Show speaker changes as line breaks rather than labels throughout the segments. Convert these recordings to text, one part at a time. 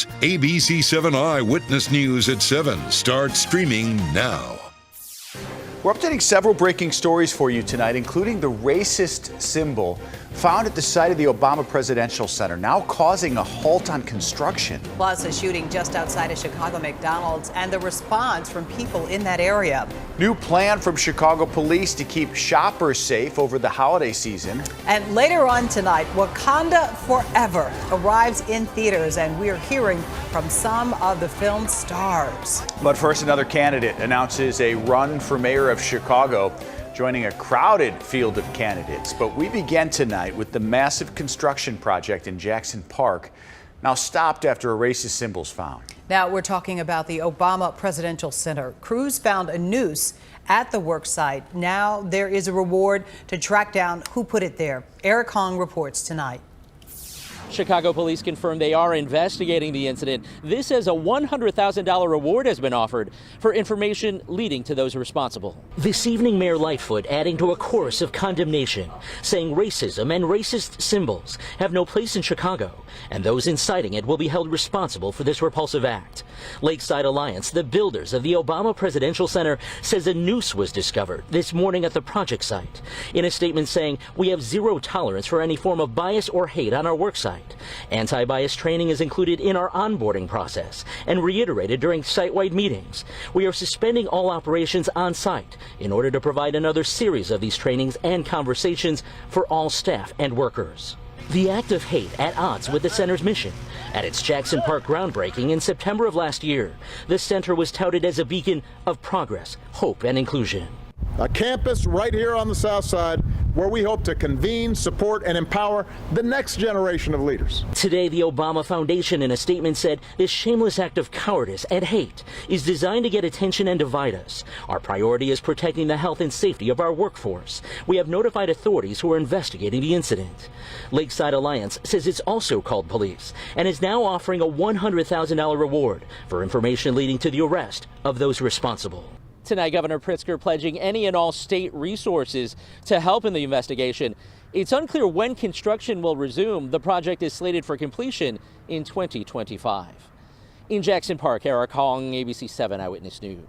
ABC 7 Eyewitness News at 7 starts streaming now.
We're updating several breaking stories for you tonight, including the racist symbol found at the site of the Obama Presidential Center, now causing a halt on construction.
Plus, a shooting just outside of Chicago McDonald's and the response from people in that area.
New plan from Chicago police to keep shoppers safe over the holiday season.
And later on tonight, Wakanda Forever arrives in theaters, and we're hearing from some of the film's stars.
But first, another candidate announces a run for mayor of Chicago, joining a crowded field of candidates. But we begin tonight with the massive construction project in Jackson Park, now stopped after a racist symbol's found.
Now we're talking about the Obama Presidential Center. Crews found a noose at the work site. Now there is a reward to track down who put it there. Eric Hong reports tonight.
Chicago police confirm they are investigating the incident. This as a $100,000 reward has been offered for information leading to those responsible.
This evening, Mayor Lightfoot adding to a chorus of condemnation, saying racism and racist symbols have no place in Chicago, and those inciting it will be held responsible for this repulsive act. Lakeside Alliance, the builders of the Obama Presidential Center, says a noose was discovered this morning at the project site. In a statement saying, "We have zero tolerance for any form of bias or hate on our work site. Anti-bias training is included in our onboarding process and reiterated during site-wide meetings. We are suspending all operations on site in order to provide another series of these trainings and conversations for all staff and workers." The act of hate at odds with the center's mission. At its Jackson Park groundbreaking in September of last year, the center was touted as a beacon of progress, hope, and inclusion.
A campus right here on the south side where we hope to convene, support, and empower the next generation of leaders.
Today, the Obama Foundation in a statement said this shameless act of cowardice and hate is designed to get attention and divide us. Our priority is protecting the health and safety of our workforce. We have notified authorities who are investigating the incident. Lakeside Alliance says it's also called police and is now offering a $100,000 reward for information leading to the arrest of those responsible.
Tonight, Governor Pritzker pledging any and all state resources to help in the investigation. It's unclear when construction will resume. The project is slated for completion in 2025. In Jackson Park, Eric Hong, ABC 7 Eyewitness News.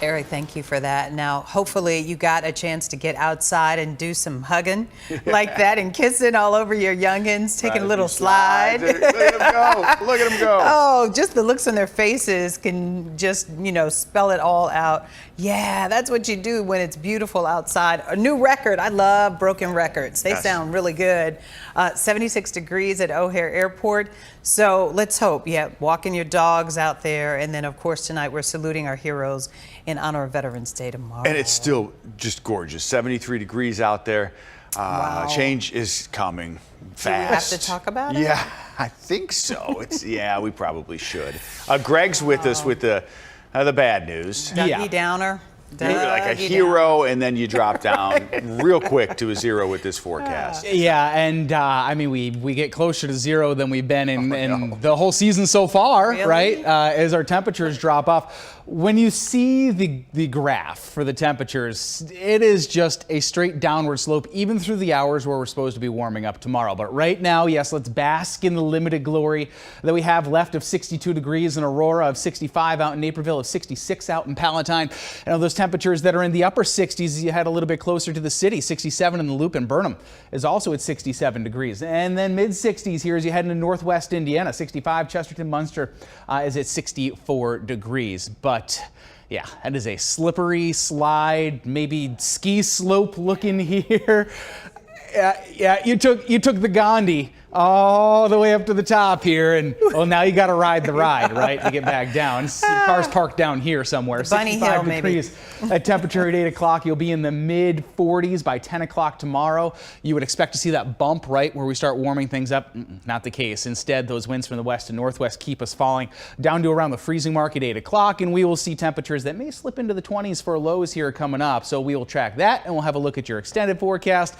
Eric, thank you for that. Now, hopefully you got a chance to get outside and do some hugging like that and kissing all over your youngins, taking a little slide.
Look at them go. Look at them go.
Oh, just the looks on their faces can just, spell it all out. Yeah, that's what you do when it's beautiful outside. A new record. I love broken records. They sound really good. 76 degrees at O'Hare Airport. So let's hope, walking your dogs out there. And then, of course, tonight we're saluting our heroes in honor of Veterans Day tomorrow.
And it's still just gorgeous. 73 degrees out there.
Wow.
Change is coming fast.
Do we have to talk about it?
Yeah, I think so. We probably should. Greg's with us with the bad news.
Dougie Downer.
You're like a hero, and then you drop down real quick to a zero with this forecast.
Yeah, and we get closer to zero than we've been in the whole season so far,
really?
Right? As our temperatures drop off. When you see the graph for the temperatures, it is just a straight downward slope, even through the hours where we're supposed to be warming up tomorrow. But right now, yes, let's bask in the limited glory that we have left of 62 degrees in Aurora, of 65 out in Naperville, of 66 out in Palatine. And those temperatures that are in the upper 60s, you head a little bit closer to the city. 67 in the Loop, and Burnham is also at 67 degrees. And then mid 60s here as you head into northwest Indiana. 65, Chesterton, Munster is at 64 degrees. But yeah, that is a slippery slide, maybe ski slope looking here. Yeah, you took the Gandhi all the way up to the top here, and now you got to ride the ride, right, to get back down. Cars parked down here somewhere.
Bunny
65
Hill,
degrees at temperature at 8 o'clock. You'll be in the mid 40s by 10 o'clock tomorrow. You would expect to see that bump right where we start warming things up. Not the case. Instead, those winds from the west and northwest keep us falling down to around the freezing mark at 8 o'clock, and we will see temperatures that may slip into the 20s for lows here coming up. So we will track that, and we'll have a look at your extended forecast.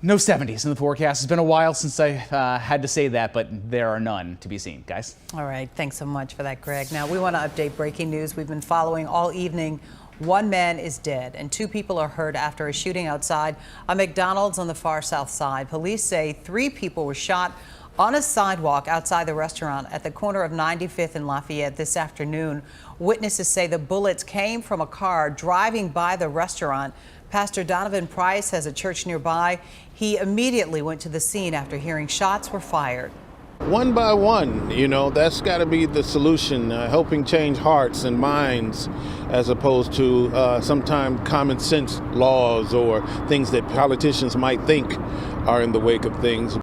No 70s in the forecast. It's been a while since I had to say that, but there are none to be seen, guys.
All right. Thanks so much for that, Greg. Now, we want to update breaking news we've been following all evening. One man is dead and 2 people are hurt after a shooting outside a McDonald's on the far south side. Police say 3 people were shot On a sidewalk outside the restaurant at the corner of 95th and Lafayette this afternoon, witnesses say the bullets came from a car driving by the restaurant. Pastor Donovan Price has a church nearby. He immediately went to the scene after hearing shots were fired.
One by one, that's got to be the solution, helping change hearts and minds as opposed to sometimes common sense laws or things that politicians might think are in the wake of things.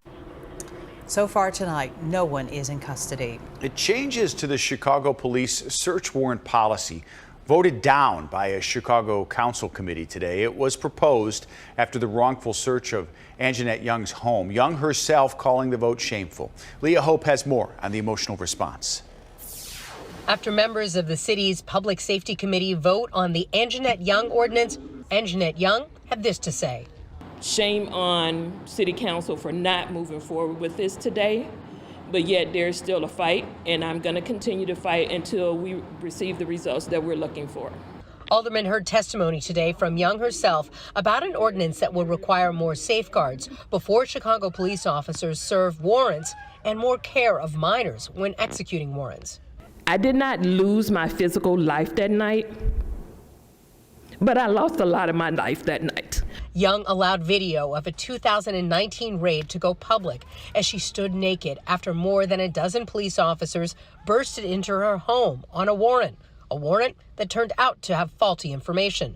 So far tonight, no one is in custody.
The changes to the Chicago police search warrant policy voted down by a Chicago council committee today. It was proposed after the wrongful search of Anjanette Young's home. Young herself calling the vote shameful. Leah Hope has more on the emotional response.
After members of the city's Public Safety Committee vote on the Anjanette Young ordinance, Anjanette Young had this to say.
Shame on City Council for not moving forward with this today, but yet there's still a fight, and I'm going to continue to fight until we receive the results that we're looking for.
Alderman heard testimony today from Young herself about an ordinance that will require more safeguards before Chicago police officers serve warrants and more care of minors when executing warrants.
I did not lose my physical life that night, but I lost a lot of my life that night.
Young allowed video of a 2019 raid to go public as she stood naked after more than a dozen police officers bursted into her home on a warrant that turned out to have faulty information.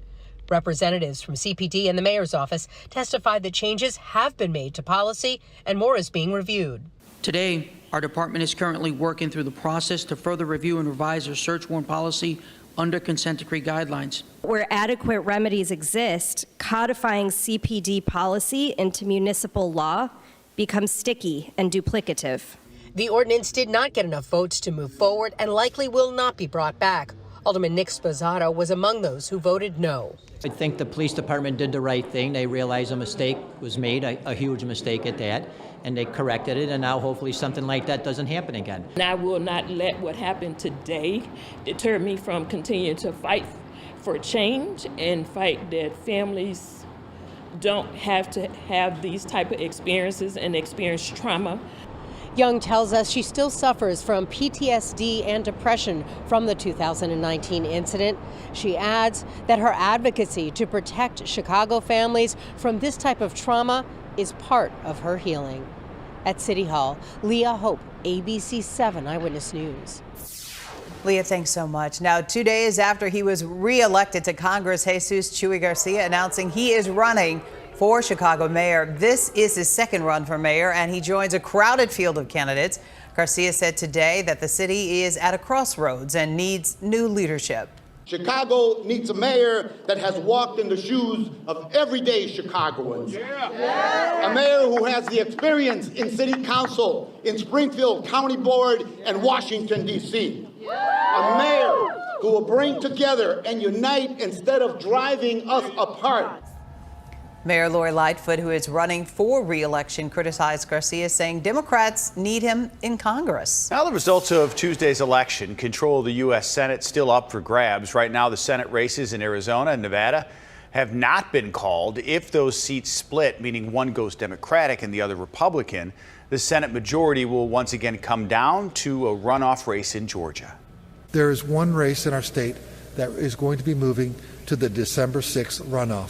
Representatives from CPD and the mayor's office testified that changes have been made to policy and more is being reviewed.
Today, our department is currently working through the process to further review and revise our search warrant policy under consent decree guidelines.
Where adequate remedies exist, codifying CPD policy into municipal law becomes sticky and duplicative.
The ordinance did not get enough votes to move forward and likely will not be brought back. Alderman Nick Sposato was among those who voted no.
I think the police department did the right thing. They realized a mistake was made, a huge mistake at that, and they corrected it, and now hopefully something like that doesn't happen again.
And I will not let what happened today deter me from continuing to fight for change and fight that families don't have to have these type of experiences and experience trauma.
Young tells us she still suffers from PTSD and depression from the 2019 incident. She adds that her advocacy to protect Chicago families from this type of trauma is part of her healing. At City Hall, Leah Hope, ABC 7 Eyewitness News.
Leah, thanks so much. Now, 2 days after he was re-elected to Congress, Jesus Chuy Garcia announcing he is running for Chicago mayor. This is his second run for mayor, and he joins a crowded field of candidates. Garcia said today that the city is at a crossroads and needs new leadership.
Chicago needs a mayor that has walked in the shoes of everyday Chicagoans. A mayor who has the experience in city council, in Springfield County Board, and Washington, D.C. A mayor who will bring together and unite instead of driving us apart.
Mayor Lori Lightfoot, who is running for re-election, criticized Garcia, saying Democrats need him in Congress.
Now the results of Tuesday's election, control of the U.S. Senate still up for grabs. Right now the Senate races in Arizona and Nevada have not been called. If those seats split, meaning one goes Democratic and the other Republican, the Senate majority will once again come down to a runoff race in Georgia.
There is one race in our state that is going to be moving to the December 6th runoff.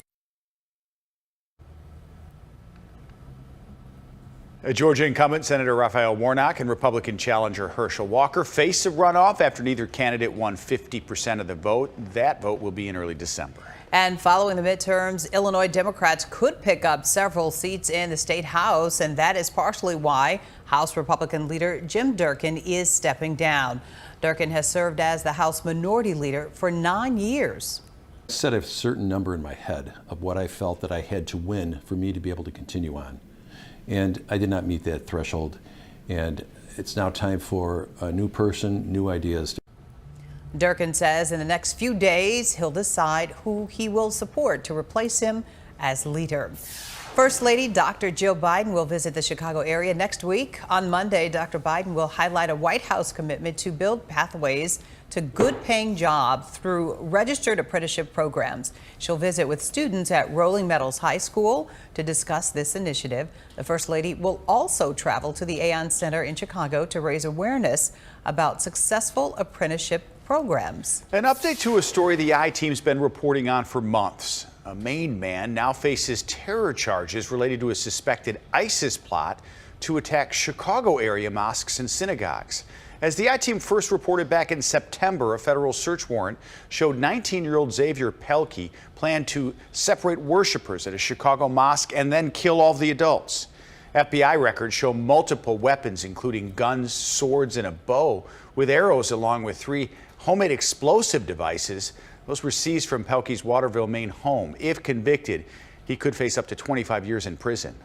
Georgia incumbent Senator Raphael Warnock and Republican challenger Herschel Walker face a runoff after neither candidate won 50% of the vote. That vote will be in early December.
And following the midterms, Illinois Democrats could pick up several seats in the state House, and that is partially why House Republican leader Jim Durkin is stepping down. Durkin has served as the House Minority Leader for 9 years.
I set a certain number in my head of what I felt that I had to win for me to be able to continue on. And I did not meet that threshold. And it's now time for a new person, new ideas.
Durkin says in the next few days, he'll decide who he will support to replace him as leader. First Lady Dr. Jill Biden will visit the Chicago area next week. On Monday, Dr. Biden will highlight a White House commitment to build pathways to good-paying jobs through registered apprenticeship programs. She'll visit with students at Rolling Meadows High School to discuss this initiative. The First Lady will also travel to the Aon Center in Chicago to raise awareness about successful apprenticeship programs.
An update to a story the I-Team's been reporting on for months. A Maine man now faces terror charges related to a suspected ISIS plot to attack Chicago area mosques and synagogues. As the I-Team first reported back in September, a federal search warrant showed 19-year-old Xavier Pelkey planned to separate worshipers at a Chicago mosque and then kill all the adults. FBI records show multiple weapons, including guns, swords, and a bow, with arrows along with 3 homemade explosive devices. Those were seized from Pelkey's Waterville, Maine home. If convicted, he could face up to 25 years in prison.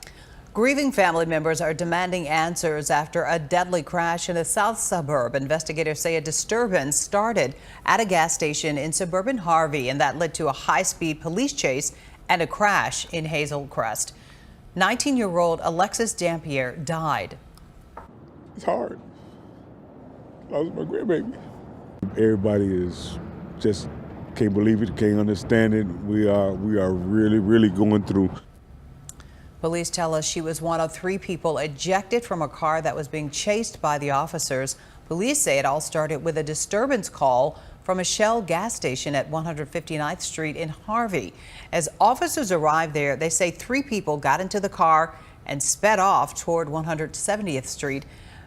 Grieving family members are demanding answers after a deadly crash in a south suburb. Investigators say a disturbance started at a gas station in suburban Harvey, and that led to a high-speed police chase and a crash in Hazel Crest. 19-year-old Alexis Dampier died.
It's hard. I lost my grandbaby. Everybody is just can't believe it, can't understand it. We are really going through.
Police tell us she was one of 3 people ejected from a car that was being chased by the officers. Police say it all started with a disturbance call from a Shell gas station at 159th Street in Harvey. As officers arrived there, they say 3 people got into the car and sped off toward 170th Street.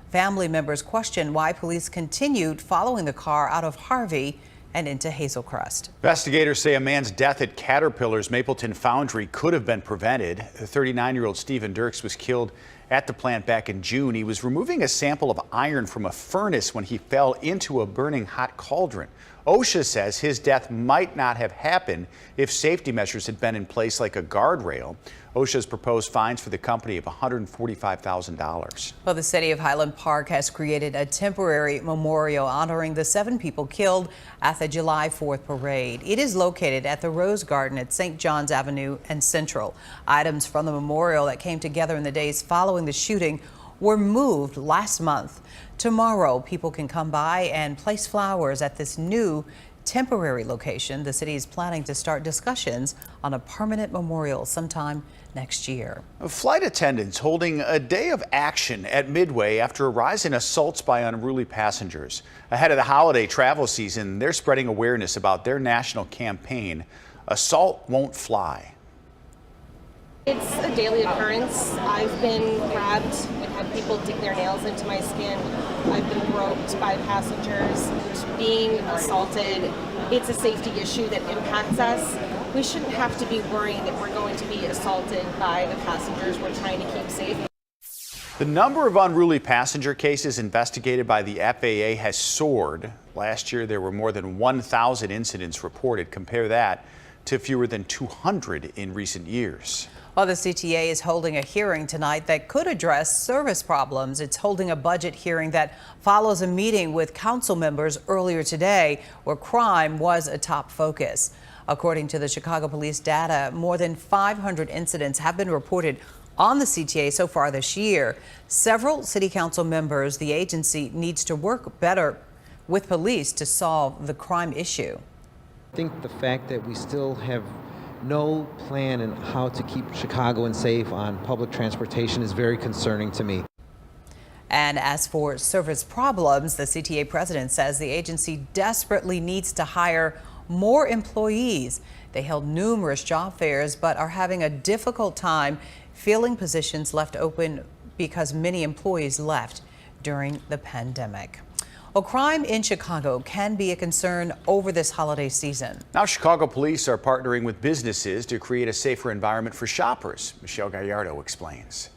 Family members question why police continued following the car out of Harvey and into Hazel Crest.
Investigators say a man's death at Caterpillar's Mapleton Foundry could have been prevented. 39-year-old Stephen Dirks was killed at the plant back in June. He was removing a sample of iron from a furnace when he fell into a burning hot cauldron. OSHA says his death might not have happened if safety measures had been in place, like a guardrail. OSHA's proposed fines for the company of $145,000.
Well, the city of Highland Park has created a temporary memorial honoring the 7 people killed at the July 4th parade. It is located at the Rose Garden at St. John's Avenue and Central. Items from the memorial that came together in the days following the shooting were moved last month. Tomorrow, people can come by and place flowers at this new temporary location. The city is planning to start discussions on a permanent memorial sometime next year.
Flight attendants holding a day of action at Midway after a rise in assaults by unruly passengers. Ahead of the holiday travel season, they're spreading awareness about their national campaign, Assault Won't Fly.
It's a daily occurrence. I've been grabbed. I've had people dig their nails into my skin. I've been groped by passengers. Being assaulted, it's a safety issue that impacts us. We shouldn't have to be worrying that we're going to be assaulted by the passengers we're trying to keep safe.
The number of unruly passenger cases investigated by the FAA has soared. Last year, there were more than 1,000 incidents reported. Compare that to fewer than 200 in recent years.
Well, the CTA is holding a hearing tonight that could address service problems. It's holding a budget hearing that follows a meeting with council members earlier today where crime was a top focus. According to the Chicago police data, more than 500 incidents have been reported on the CTA so far this year. Several city council members, the agency needs to work better with police to solve the crime issue.
I think the fact that we still have no plan in how to keep Chicagoans safe on public transportation is very concerning to me.
And as for service problems, the CTA president says the agency desperately needs to hire more employees. They held numerous job fairs but are having a difficult time filling positions left open because many employees left during the pandemic. Well, crime in Chicago can be a concern over this holiday season.
Now, Chicago police are partnering with businesses to create a safer environment for shoppers. Michelle Gallardo explains.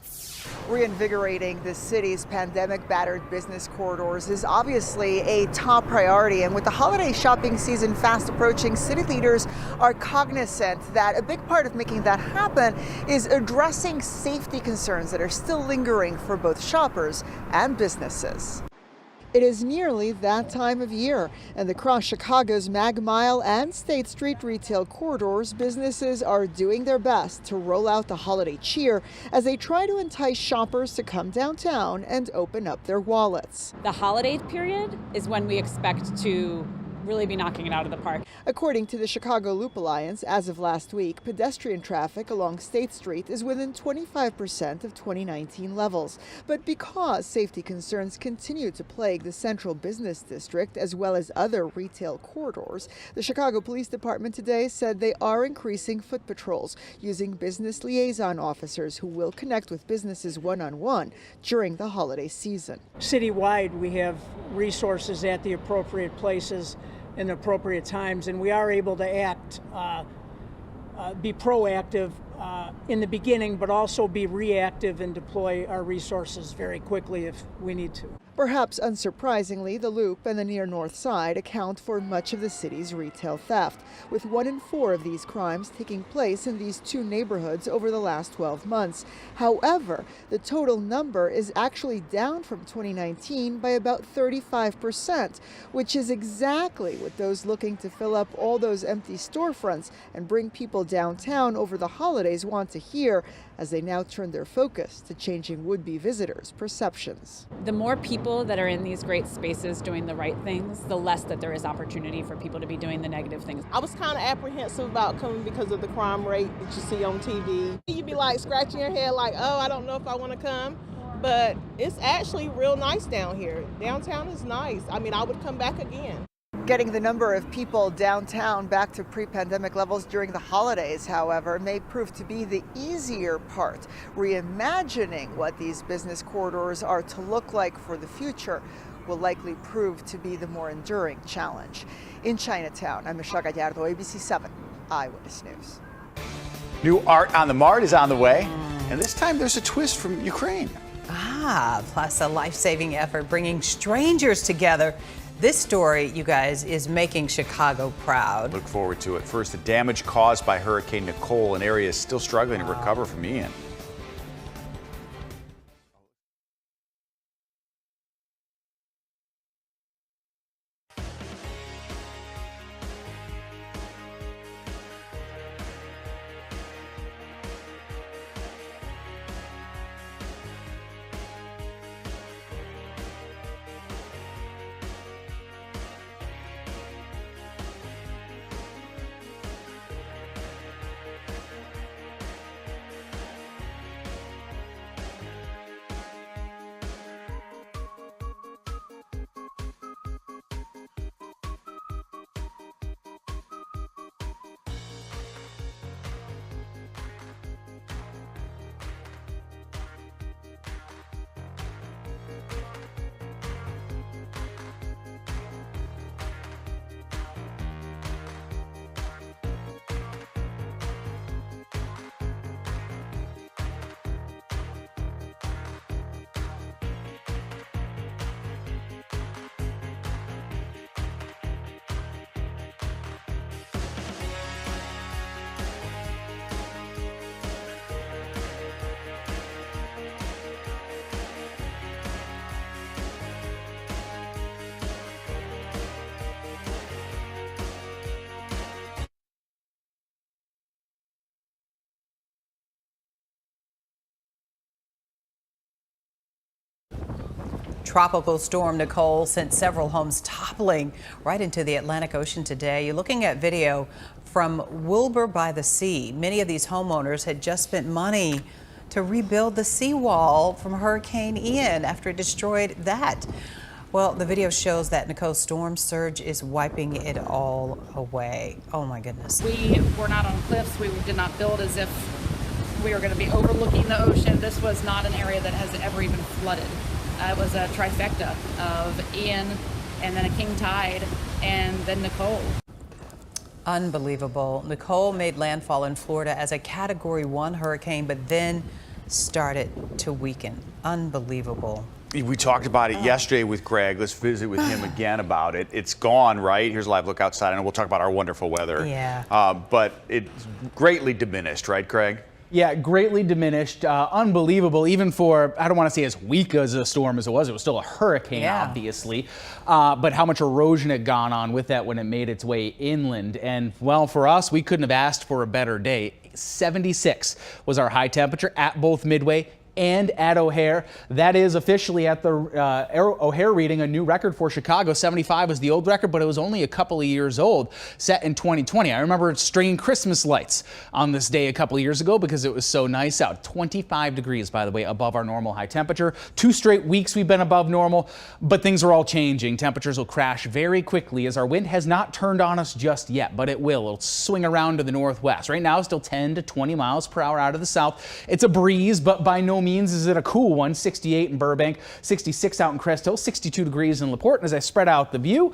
Reinvigorating the city's pandemic-battered business corridors is obviously a top priority. And with the holiday shopping season fast approaching, city leaders are cognizant that a big part of making that happen is addressing safety concerns that are still lingering for both shoppers and businesses. It is nearly that time of year, and across Chicago's Mag Mile and State Street retail corridors, businesses are doing their best to roll out the holiday cheer as they try to entice shoppers to come downtown and open up their wallets.
The holiday period is when we expect to really be knocking it out of the park.
According to the Chicago Loop Alliance, as of last week, pedestrian traffic along State Street is within 25% of 2019 levels. But because safety concerns continue to plague the central business district as well as other retail corridors, the Chicago Police Department today said they are increasing foot patrols using business liaison officers who will connect with businesses one-on-one during the holiday season.
Citywide, we have resources at the appropriate places in appropriate times, and we are able to act, be proactive in the beginning, but also be reactive and deploy our resources very quickly if we need to.
Perhaps unsurprisingly, the Loop and the near North Side account for much of the city's retail theft, with 1 in 4 of these crimes taking place in these two neighborhoods over the last 12 months. However, the total number is actually down from 2019 by about 35%, which is exactly what those looking to fill up all those empty storefronts and bring people downtown over the holidays want to hear, as they now turn their focus to changing would-be visitors' perceptions.
The more people that are in these great spaces doing the right things, the less that there is opportunity for people to be doing the negative things.
I was kind of apprehensive about coming because of the crime rate that you see on TV. You'd be like scratching your head like, oh, I don't know if I want to come. But it's actually real nice down here. Downtown is nice. I mean, I would come back again.
Getting the number of people downtown back to pre-pandemic levels during the holidays, however, may prove to be the easier part. Reimagining what these business corridors are to look like for the future will likely prove to be the more enduring challenge. In Chinatown, I'm Michelle Gallardo, ABC 7 Eyewitness News.
New art on the Mart is on the way, and this time there's a twist from Ukraine.
Plus a life-saving effort bringing strangers together. This story, you guys, is making Chicago proud.
Look forward to it. First, the damage caused by Hurricane Nicole, an area is still struggling to recover from Ian.
Tropical storm Nicole sent several homes toppling right into the Atlantic Ocean today. You're looking at video from Wilbur by the Sea. Many of these homeowners had just spent money to rebuild the seawall from Hurricane Ian after it destroyed that. Well, the video shows that Nicole's storm surge is wiping it all away. Oh my goodness.
We were not on cliffs. We did not build as if we were going to be overlooking the ocean. This was not an area that has ever even flooded. It was a trifecta of Ian and then a king tide and then Nicole.
Unbelievable. Nicole made landfall in Florida as a Category 1 hurricane, but then started to weaken. Unbelievable.
We talked about it yesterday with Greg. Let's visit with him again about it. It's gone, right? Here's a live look outside, and we'll talk about our wonderful weather.
Yeah.
But it's greatly diminished, right, Greg?
Yeah, greatly diminished, unbelievable, even for, I don't want to say as weak as a storm as it was still a hurricane, obviously, but how much erosion had gone on with that when it made its way inland. And well, for us, we couldn't have asked for a better day. 76 was our high temperature at both Midway and at O'Hare. That is officially at the O'Hare reading a new record for Chicago. 75 was the old record, but it was only a couple of years old, set in 2020. I remember stringing Christmas lights on this day a couple of years ago because it was so nice out. 25 degrees, by the way, above our normal high temperature. 2 straight weeks we've been above normal, but things are all changing. Temperatures will crash very quickly as our wind has not turned on us just yet, but it will. It'll swing around to the northwest. Right now, still 10 to 20 miles per hour out of the south. It's a breeze, but by no means is it a cool one. 68 in Burbank, 66 out in Crest Hill, 62 degrees in LaPorte. And as I spread out the view,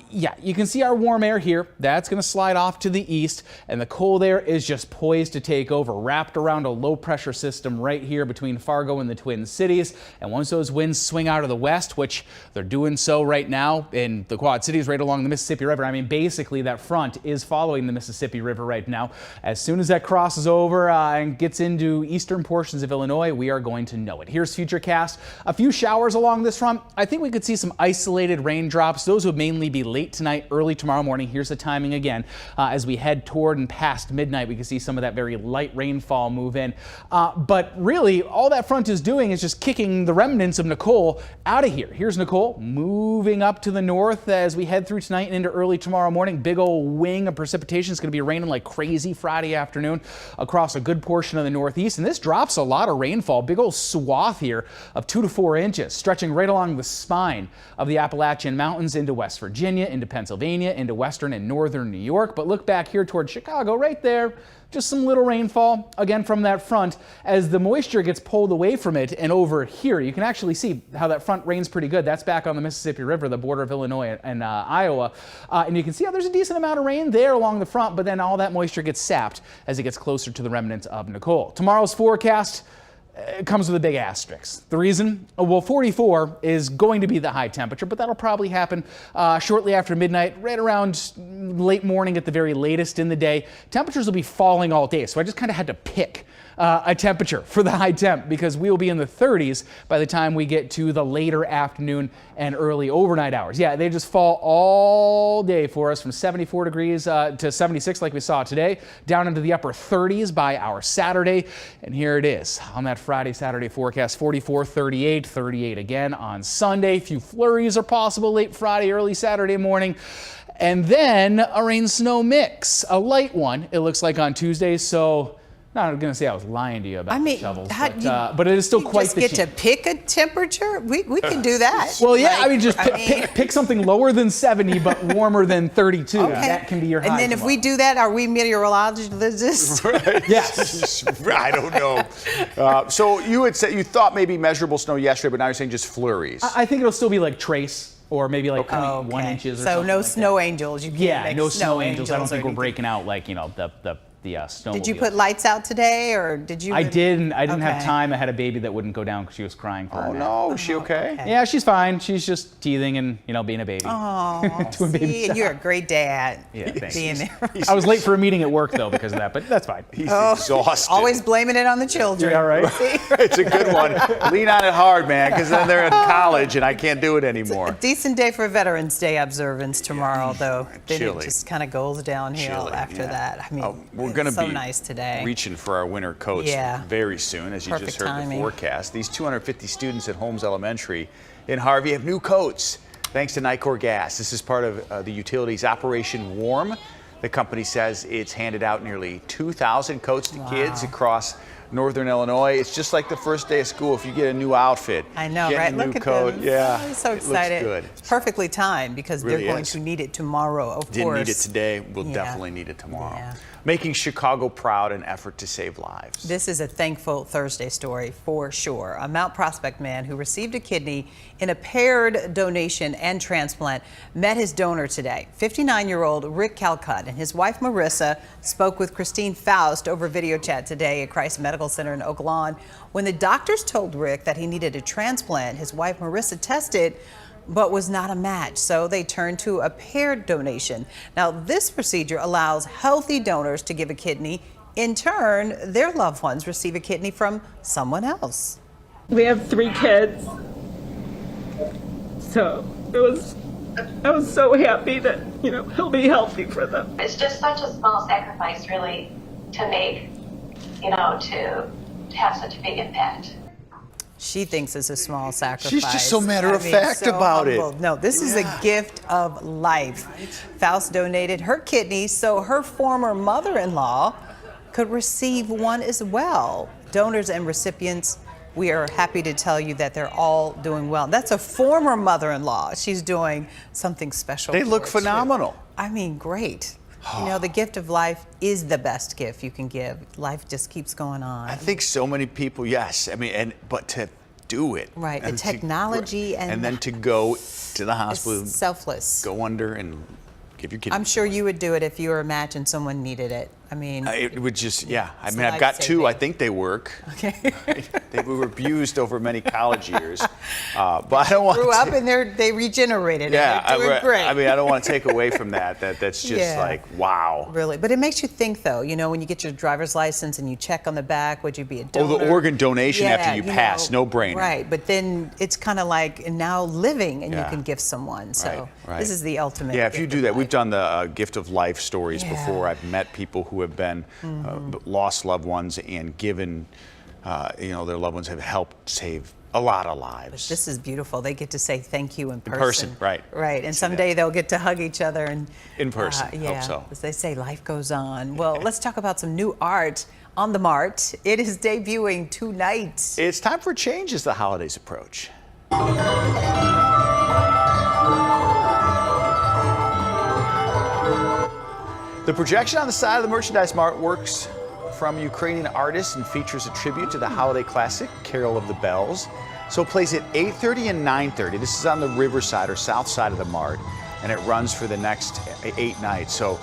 yeah, you can see our warm air here. That's going to slide off to the east, and the cold air is just poised to take over, wrapped around a low pressure system right here between Fargo and the Twin Cities. And once those winds swing out of the west, which they're doing so right now in the Quad Cities right along the Mississippi River, I mean, basically that front is following the Mississippi River right now. As soon as that crosses over and gets into eastern portions of Illinois, we are going to know it. Here's Futurecast. A few showers along this front. I think we could see some isolated raindrops. Those would mainly be late tonight, early tomorrow morning. Here's the timing again. As we head toward and past midnight, we can see some of that very light rainfall move in. But really, all that front is doing is just kicking the remnants of Nicole out of here. Here's Nicole moving up to the north as we head through tonight and into early tomorrow morning. Big old wing of precipitation. It's going to be raining like crazy Friday afternoon across a good portion of the northeast. And this drops a lot of rainfall. Big old swath here of 2 to 4 inches, stretching right along the spine of the Appalachian Mountains into West Virginia, into Pennsylvania, into western and northern New York. But look back here toward Chicago right there. Just some little rainfall, again, from that front. As the moisture gets pulled away from it and over here, you can actually see how that front rains pretty good. That's back on the Mississippi River, the border of Illinois and Iowa. And you can see how there's a decent amount of rain there along the front, but then all that moisture gets sapped as it gets closer to the remnants of Nicole. Tomorrow's forecast comes with a big asterisk. The reason? Well, 44 is going to be the high temperature, but that'll probably happen shortly after midnight, right around late morning at the very latest in the day. Temperatures will be falling all day, so I just kind of had to pick a temperature for the high temp because we will be in the 30s by the time we get to the later afternoon and early overnight hours. Yeah, they just fall all day for us from 74 degrees to 76 like we saw today, down into the upper 30s by our Saturday. And here it is on that Friday, Saturday forecast, 44, 38, 38 again on Sunday. A few flurries are possible late Friday, early Saturday morning. And then a rain-snow mix, a light one, it looks like on Tuesday. So not going to say I was lying to you about the shovels, but it is still quite the
just get to pick a temperature? We can do that.
Well, yeah, I mean, just pick something lower than 70, but warmer than 32. Okay. That can be your high.
And then if we do that, are we meteorologists?
Right.
Yes.
I don't know. So you had said you thought maybe measurable snow yesterday, but now you're saying just flurries.
I think it'll still be like trace. Or maybe like 1 inches or something.
So no
like
snow
that.
angels. You can't make
no snow angels. I don't think we're
anything.
breaking out like, you know, the snowmobile.
Did you put lights out today, or did you?
I didn't have time. I had a baby that wouldn't go down because she was crying for a nap.
No, is she okay?
Yeah, she's fine. She's just teething and, you know, being a baby.
Oh,
Doing baby
see,
stuff.
You're a great dad.
Yeah, thanks.
Being there.
I was late for a meeting at work though because of that, but that's fine.
He's exhausted.
Always blaming it on the children.
Yeah, right.
It's a good one. Lean on it hard, man, because then they're in college and I can't do it anymore.
It's a decent day for Veterans Day observance tomorrow, though. Then it
Chilly.
just kind of goes downhill after that. I mean,
we're going to
so
be
nice today.
reaching for our winter coats very soon, as you
Perfect
just heard
timing.
the forecast. These 250 students at Holmes Elementary in Harvey have new coats thanks to Nicor Gas. This is part of the utility's Operation Warm. The company says it's handed out nearly 2,000 coats to kids across northern Illinois. It's just like the first day of school. If you get a new outfit,
I know,
get
right?
a
Look
new
at
coat.
them.
Yeah,
I'm so
it
excited.
looks good.
It's perfectly timed because
Really
they're going
is.
to need it tomorrow, of
Didn't
course.
need it today. We'll definitely need it tomorrow. Making Chicago proud, an effort to save lives.
This is a thankful Thursday story for sure. A Mount Prospect man who received a kidney in a paired donation and transplant met his donor today. 59-year-old Rick Calcutt and his wife Marissa spoke with Christine Faust over video chat today at Christ Medical Center in Oak Lawn. When the doctors told Rick that he needed a transplant, his wife Marissa tested but was not a match, so they turned to a paired donation. Now, this procedure allows healthy donors to give a kidney In turn, their loved ones receive a kidney from someone else.
We have 3 kids, so I was so happy that, he'll be healthy for them.
It's just such a small sacrifice, really, to make, to have such a big impact.
She thinks it's a small sacrifice.
She's just so matter-of-fact about it.
No, this is a gift of life. Faust donated her kidney so her former mother-in-law could receive one as well. Donors and recipients, we are happy to tell you that they're all doing well. That's a former mother-in-law. She's doing something special.
They look phenomenal.
I mean, great. The gift of life is the best gift you can give. Life just keeps going on.
I think so many people, yes. I mean, but to do it.
Right, the technology
and then to go to the hospital.
Selfless.
Go under and give your kidney.
I'm sure you would do it if you were imagined someone needed it. I mean,
it would just, yeah. I mean, I've got 2. I think they work.
Okay.
They were abused over many college years, but I don't want.
Grew up and they regenerated.
Yeah,
and they're doing great.
I mean, I don't want to take away from that. That's just like wow.
Really, but it makes you think, though. When you get your driver's license and you check on the back, would you be a donor?
Oh, the organ donation after you pass, no brainer.
Right, but then it's kind of like now living, and you can give someone. So this is the ultimate.
Yeah, if you do that, we've done the gift of life stories before. I've met people who have been lost loved ones and given, their loved ones have helped save a lot of lives.
But this is beautiful. They get to say thank you in person.
In person, right.
Right, and someday they'll get to hug each other. And
in person,
hope
so.
As they say, life goes on. Well, let's talk about some new art on the Mart. It is debuting tonight.
It's time for a change as the holidays approach. The projection on the side of the merchandise mart works from Ukrainian artists and features a tribute to the holiday classic, Carol of the Bells. So it plays at 8:30 and 9:30. This is on the riverside or south side of the mart, and it runs for the next 8 nights. So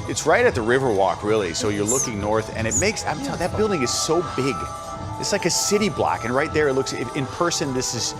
it's right at the Riverwalk, really. So you're looking north, and it makes, I'm telling you, that building is so big. It's like a city block, and right there it looks, in person, this is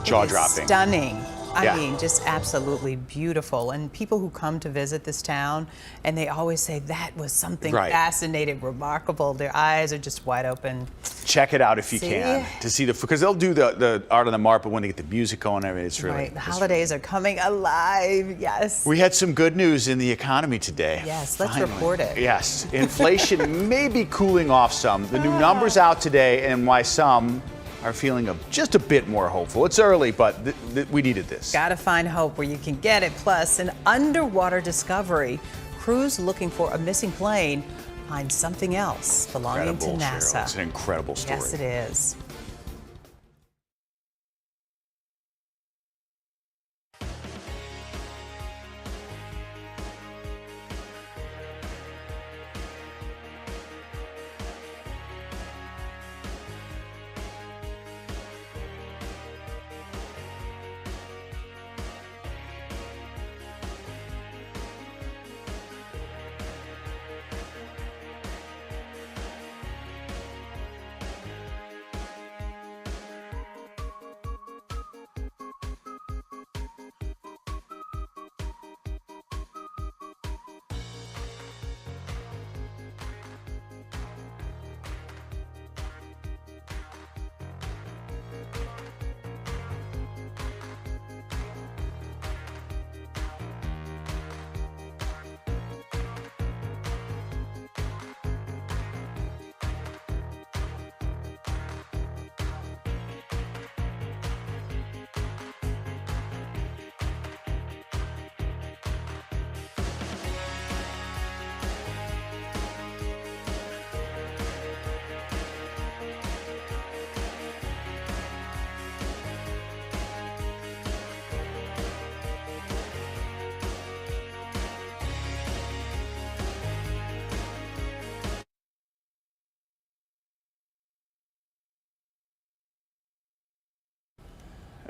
jaw-dropping.
Stunning. I mean, just absolutely beautiful. And people who come to visit this town, and they always say that was something fascinating, remarkable. Their eyes are just wide open.
Check it out if you can to see because they'll do the art on the Mart, but when they get the music going, I mean, it's really
the holidays are coming alive. Yes.
We had some good news in the economy today.
Yes, let's report it.
Yes, inflation may be cooling off some. The new numbers out today, and why some are feeling just a bit more hopeful. It's early, but we needed this.
Gotta find hope where you can get it. Plus, an underwater discovery. Crews looking for a missing plane find something else belonging to NASA.
Cheryl. It's an incredible story.
Yes, it is.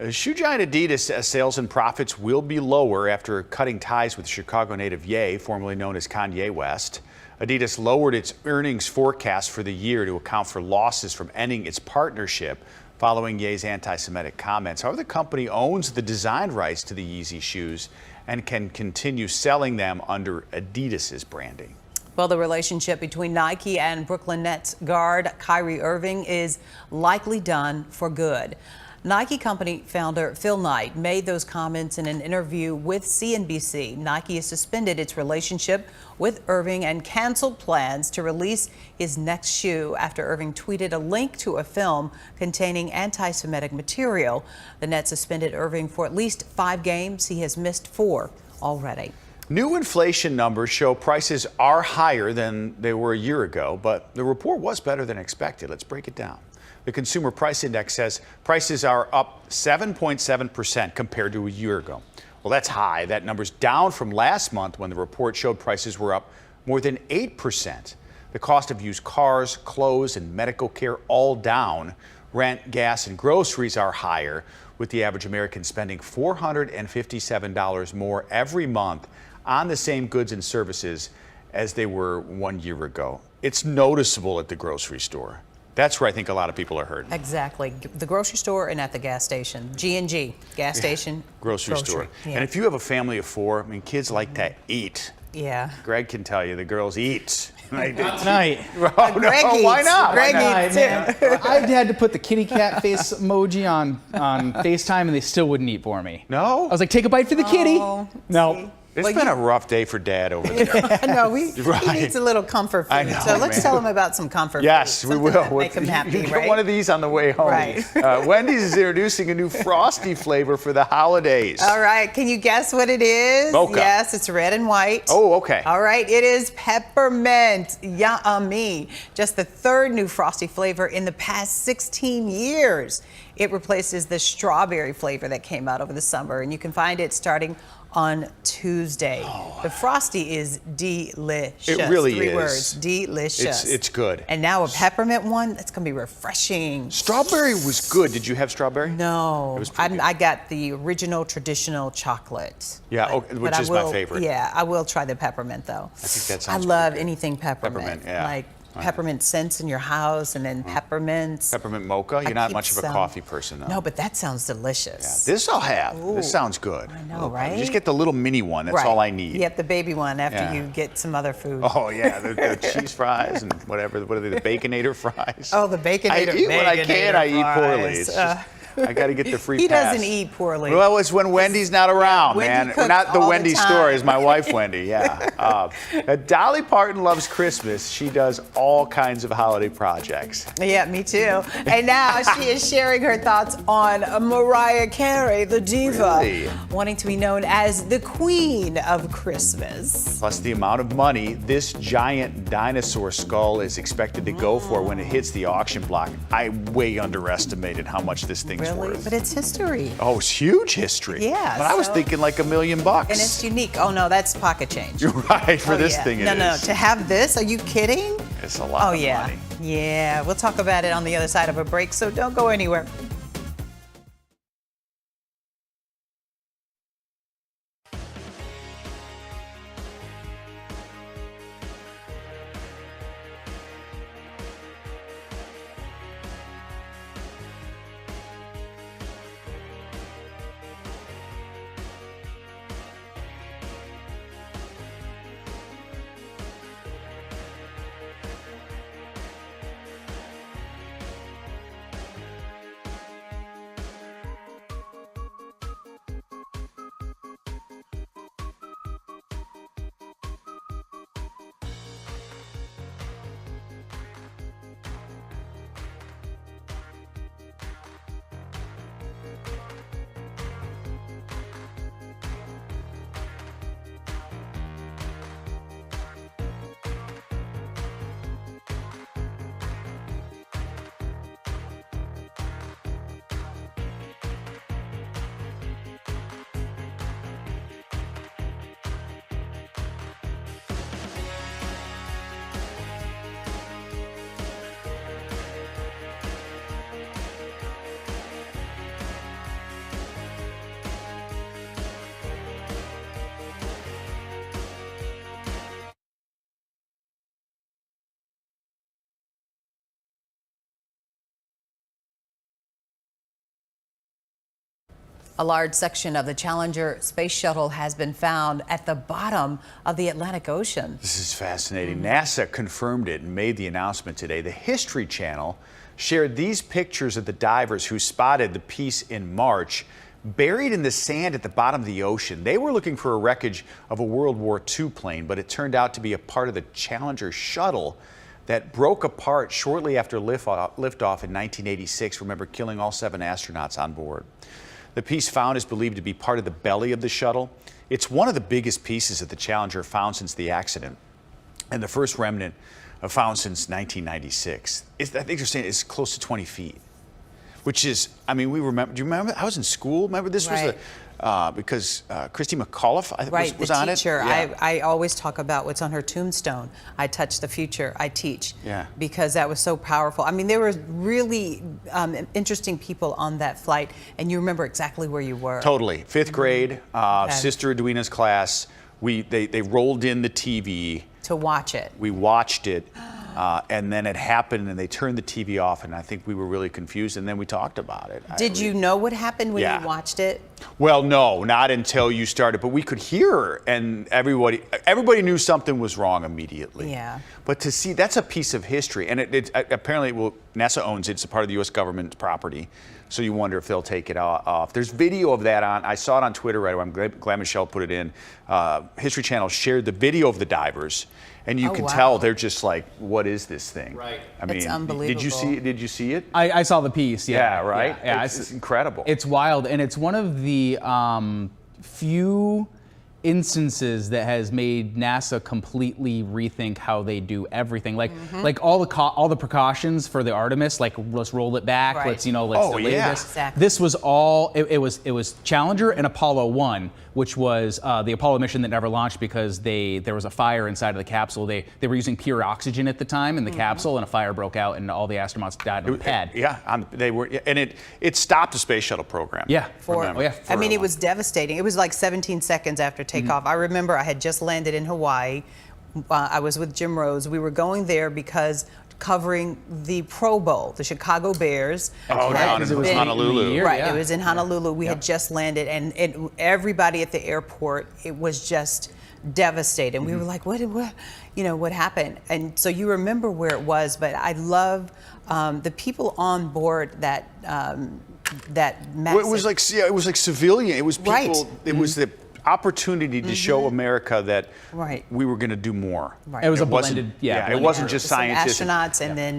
Shoe giant Adidas says sales and profits will be lower after cutting ties with Chicago native Ye, formerly known as Kanye West. Adidas lowered its earnings forecast for the year to account for losses from ending its partnership following Ye's anti-Semitic comments. However, the company owns the design rights to the Yeezy shoes and can continue selling them under Adidas's branding.
Well, the relationship between Nike and Brooklyn Nets guard Kyrie Irving is likely done for good. Nike company founder Phil Knight made those comments in an interview with CNBC. Nike has suspended its relationship with Irving and canceled plans to release his next shoe after Irving tweeted a link to a film containing anti-Semitic material. The Nets suspended Irving for at least 5 games. He has missed 4 already.
New inflation numbers show prices are higher than they were a year ago, but the report was better than expected. Let's break it down. The Consumer Price Index says prices are up 7.7% compared to a year ago. Well, that's high. That number's down from last month when the report showed prices were up more than 8%. The cost of used cars, clothes, and medical care all down. Rent, gas, and groceries are higher, with the average American spending $457 more every month on the same goods and services as they were 1 year ago. It's noticeable at the grocery store. That's where I think a lot of people are hurting.
Exactly. The grocery store and at the gas station. G&G, gas station.
Grocery store.
Yeah.
And if you have a family of 4, I mean, kids like to eat.
Yeah.
Greg can tell you the girls eat.
Not tonight.
Oh,
Greg
no,
eats.
why not?
Greg
Why
eats
not?
too.
I've had to put the kitty cat face emoji on FaceTime, and they still wouldn't eat for me.
No?
I was like, take a bite for the kitty.
Oh,
No.
It's been a rough day for Dad over there.
No, he
Right.
needs a little comfort food.
I know,
so let's
man.
tell him about some comfort
Yes,
food.
we will.
That make him happy,
You get
right?
one of these on the way home.
Right.
Wendy's is introducing a new Frosty flavor for the holidays.
All right, can you guess what it is?
Mocha.
Yes, it's red and white.
Oh, okay.
All right, it is peppermint. Yummy. Just the 3rd new Frosty flavor in the past 16 years. It replaces the strawberry flavor that came out over the summer, and you can find it starting on Tuesday. The Frosty is delicious.
It really
3
is.
words, delicious.
It's good.
And now a peppermint one, that's gonna be refreshing.
Strawberry was good. Did you have strawberry?
No,
It was pretty good.
I got the original traditional chocolate.
Yeah,
But
which
I
is my
will-
favorite.
Yeah, I will try the peppermint though.
I think that
I
sounds
love
pretty good.
anything peppermint.
Peppermint, yeah.
Like peppermint scents in your house and then peppermints.
Peppermint mocha? You're
I
not
keep
much of a
some.
coffee person, though.
No, but that sounds delicious.
This I'll have.
Ooh.
This sounds good.
I know,
Little-
right?
Just get the little mini one. That's
Right.
all I need.
Yep, the baby one after
Yeah.
you get some other food.
Oh, yeah, the cheese fries and whatever. What are they, the Baconator fries?
Oh, the Baconator.
I eat when I can. I eat poorly.
fries.
It's just, I got to get the free
He
pass.
doesn't eat poorly.
Well, it's when Wendy's not around,
Wendy
man.
cooks
Not the
all the
Wendy
time.
store, is my wife, Wendy. Yeah. Dolly Parton loves Christmas. She does all kinds of holiday projects.
Yeah, me too. And now she is sharing her thoughts on Mariah Carey, the diva,
Really?
wanting to be known as the Queen of Christmas.
Plus the amount of money this giant dinosaur skull is expected to go for when it hits the auction block. I way underestimated how much this thing's
Really?
worth.
But it's history.
Oh, it's huge history.
Yeah,
But I was
so-
thinking like $1 million.
And it's unique. Oh no, that's pocket change.
You're right, for
Oh,
this
yeah.
thing it
No,
is.
to have this, are you kidding?
It's a lot
Oh
of
yeah.
money.
Yeah, we'll talk about it on the other side of a break, so don't go anywhere. A large section of the Challenger space shuttle has been found at the bottom of the Atlantic Ocean.
This is fascinating. NASA confirmed it and made the announcement today. The History Channel shared these pictures of the divers who spotted the piece in March, buried in the sand at the bottom of the ocean. They were looking for a wreckage of a World War II plane, but it turned out to be a part of the Challenger shuttle that broke apart shortly after liftoff in 1986, remember, killing all 7 astronauts on board. The piece found is believed to be part of the belly of the shuttle. It's one of the biggest pieces of the Challenger found since the accident, and the first remnant found since 1996. I think they're saying it's close to 20 feet, which is, I mean, we remember, do you remember? I was in school. Remember, this was the, because Christy McAuliffe was on it.
Yeah. I always talk about what's on her tombstone. I touch the future, I teach.
Yeah.
Because that was so powerful. I mean, there were really interesting people on that flight, and you remember exactly where you were.
Totally. 5th grade, Sister Edwina's class. They rolled in the TV.
To watch it.
We watched it. And then it happened, and they turned the TV off, and I think we were really confused, and then we talked about it.
Did you know what happened when you watched it?
Well, no, not until you started, but we could hear, and everybody knew something was wrong immediately.
Yeah.
But to see, that's a piece of history, and apparently, NASA owns it. It's a part of the U.S. government property, so you wonder if they'll take it off. There's video of that I saw it on Twitter right away. I'm glad Michelle put it in. History Channel shared the video of the divers. And you can tell they're just like, what is this thing?
Right.
I mean,
it's unbelievable.
Did you see it?
I saw the piece.
Yeah, right?
Yeah,
it's incredible.
It's wild, and it's one of the few instances that has made NASA completely rethink how they do everything. Like all the precautions for the Artemis, like let's roll it back, let's delay this.
Exactly.
This was all it was Challenger and Apollo 1, which was the Apollo mission that never launched because there was a fire inside of the capsule. They were using pure oxygen at the time in the capsule, and a fire broke out, and all the astronauts died on the pad.
Yeah, they were, and it stopped the space shuttle program.
Yeah,
I mean, it was devastating. It was like 17 seconds after takeoff. I remember I had just landed in Hawaii. I was with Jim Rose. We were going there because covering the Pro Bowl, the Chicago Bears.
Oh, down in Honolulu.
Right, it was in Honolulu. We had just landed, and everybody at the airport, it was just devastated. We were like, what happened? And so you remember where it was, but I love the people on board that massive.
It was like civilian. It was people.
Right.
It was the opportunity to show America that we were going to do more.
Right.
It was a blended,
it wasn't just scientists.
Some astronauts, and then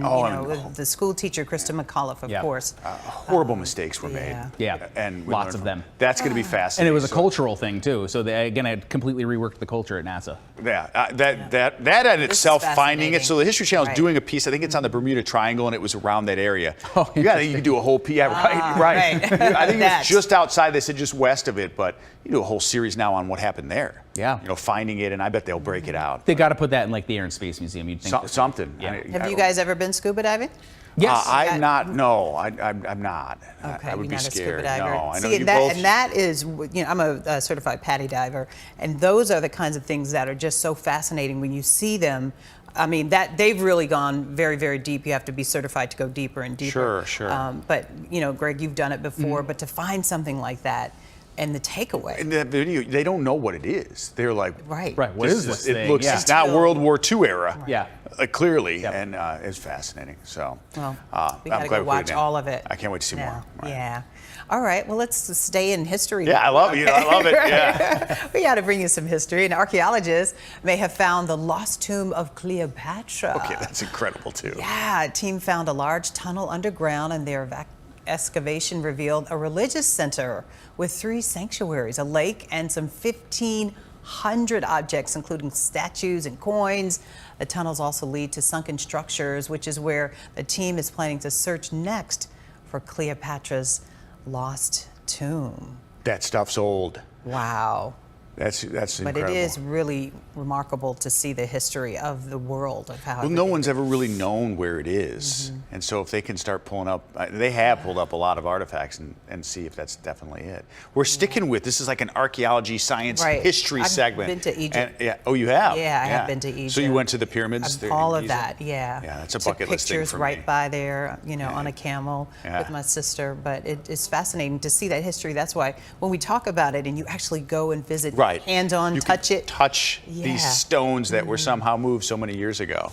the school teacher, Krista McAuliffe, of course.
Horrible mistakes were made.
Yeah,
and
lots of them.
That's going to be fascinating.
And it was a cultural thing too. So they again had completely reworked the culture at NASA.
Yeah, that in itself, finding it. So the History Channel is doing a piece. I think it's on the Bermuda Triangle, and it was around that area.
Oh,
you can do a whole piece. Right. I think it was just outside. They said just west of it, but you do a whole series now on what happened there.
Yeah.
Finding it, and I bet they'll break it out.
They got to put that in like the Air and Space Museum. You'd think
something.
Yeah.
Have you guys ever been scuba diving?
Yes.
I'm not. No, I'm not.
Okay,
I would be
not
scared.
A scuba diver.
No, I know
See,
you
that,
both.
and that is, I'm a certified PADI diver, and those are the kinds of things that are just so fascinating when you see them. I mean, that they've really gone very, very deep. You have to be certified to go deeper and deeper.
Sure.
But Greg, you've done it before. But to find something like that, and the takeaway.
In the video, they don't know what it is. They're like,
right.
What is this thing?
It looks, it's not World War II era.
Right.
Yeah.
Clearly, and it's fascinating. So,
well, we
I'm
gotta
glad
go
we put
watch
it in.
all of it.
I can't wait to see more. Right.
Yeah. All right. Well, let's stay in history.
Yeah, I love it. I love it. Yeah.
We got to bring you some history. And archaeologists may have found the lost tomb of Cleopatra.
Okay, that's incredible too.
Yeah, a team found a large tunnel underground, and their excavation revealed a religious center with 3 sanctuaries, a lake, and some 1,500 objects, including statues and coins. The tunnels also lead to sunken structures, which is where the team is planning to search next for Cleopatra's lost tomb.
That stuff's old.
Wow.
That's incredible.
But it is really remarkable to see the history of the world, of how.
Well, no one's ever really known where it is. And so if they can start pulling up, they have pulled up a lot of artifacts and see if that's definitely it. We're sticking with, this is like an archaeology, science, history segment.
I've been to Egypt.
And, oh, you have?
Yeah, I have been to Egypt.
So you went to the pyramids?
All of that, yeah.
Yeah, that's a bucket list thing for me.
Pictures right by there, you know, on a camel with my sister. But it's fascinating to see that history. That's why when we talk about it and you actually go and visit hands-on, touch it.
Touch these stones that were somehow moved so many years ago.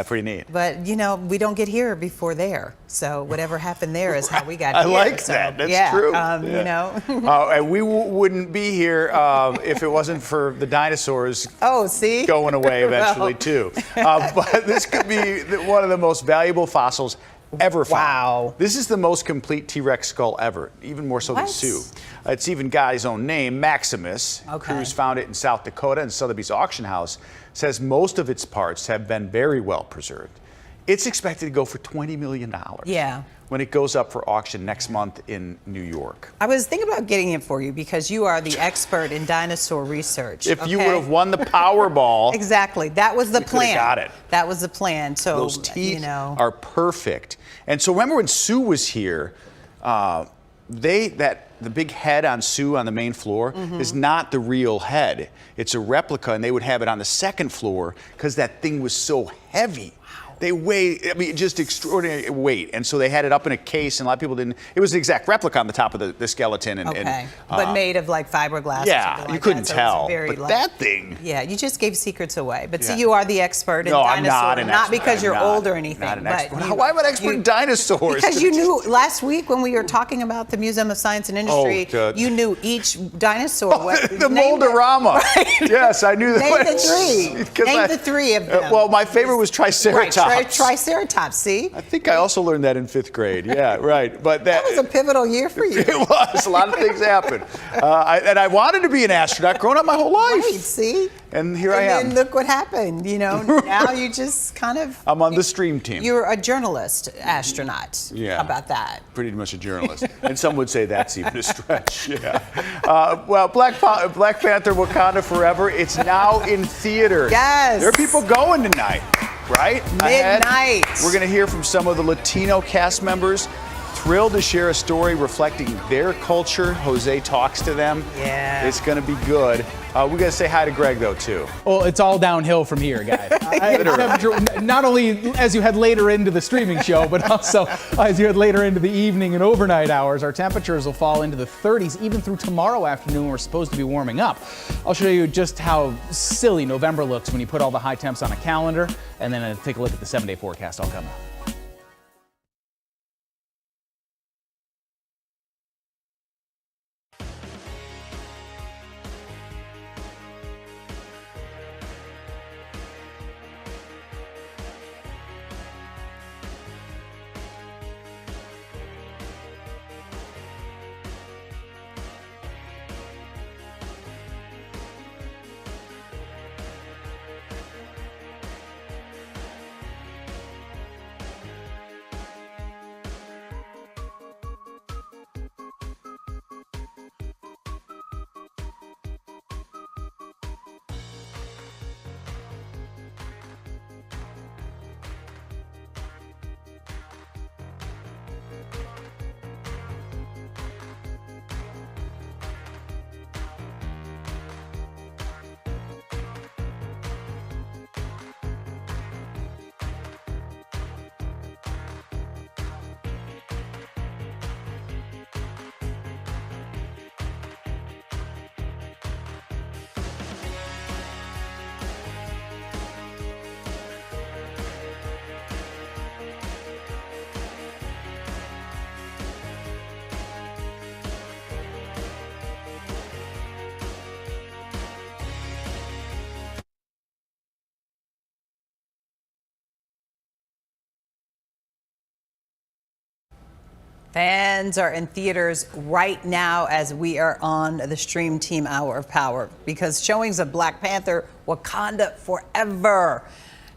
Pretty neat.
But, you know, we don't get here before there. So whatever happened there is how we got here.
I like that. That's true.
You know.
And we wouldn't be here if it wasn't for the dinosaurs going away eventually, too. But this could be one of the most valuable fossils ever found.
Wow.
This is the most complete T-Rex skull ever, even more so than Sue. It's even got his own name, Maximus. Crews found it in South Dakota, and Sotheby's auction house says most of its parts have been very well preserved. It's expected to go for $20 million.
Yeah.
When it goes up for auction next month in New York.
I was thinking about getting it for you because you are the expert in dinosaur research.
If you would have won the Powerball.
Exactly. That was the plan.
Got it.
That was the plan. So
those teeth are perfect. And so remember when Sue was here, the big head on Sue on the main floor is not the real head. It's a replica, and they would have it on the second floor because that thing was so heavy. They weigh, I mean, just extraordinary weight. And so they had it up in a case, and a lot of people didn't. It was an exact replica on the top of the skeleton.
But made of like fiberglass.
Yeah, you couldn't tell. But that thing.
Yeah, you just gave secrets away. But see, you are the expert in dinosaurs.
I'm not an expert.
Not because you're old or anything.
Not an expert. Why am I an expert in dinosaurs?
Because you knew last week when we were talking about the Museum of Science and Industry, you knew each dinosaur.
The Mold-A-Rama. Yes, I knew that.
Name the three. Name the three of them.
Well, my favorite was Triceratops.
Triceratops, see?
I think I also learned that in 5th grade. Yeah, right. But that
was a pivotal year for you.
It was. A lot of things happened. And I wanted to be an astronaut growing up my whole life.
Right, see?
And here I am.
And look what happened. You know, now you just kind of.
I'm on the stream team.
You're a journalist astronaut.
Yeah.
How about that?
Pretty much a journalist. And some would say that's even a stretch. Yeah. Well, Black Panther Wakanda Forever, it's now in theaters.
Yes.
There are people going tonight. Right?
Midnight.
We're going to hear from some of the Latino cast members. Thrilled to share a story reflecting their culture. Jose talks to them.
Yeah.
It's going to be good. We got to say hi to Greg, though, too.
Well, it's all downhill from here, guys. Not only as you head later into the streaming show, but also as you head later into the evening and overnight hours, our temperatures will fall into the 30s even through tomorrow afternoon. We're supposed to be warming up. I'll show you just how silly November looks when you put all the high temps on a calendar, and then take a look at the 7-day forecast. I'll come up.
Fans are in theaters right now as we are on the Stream Team Hour of Power because showings of Black Panther Wakanda Forever.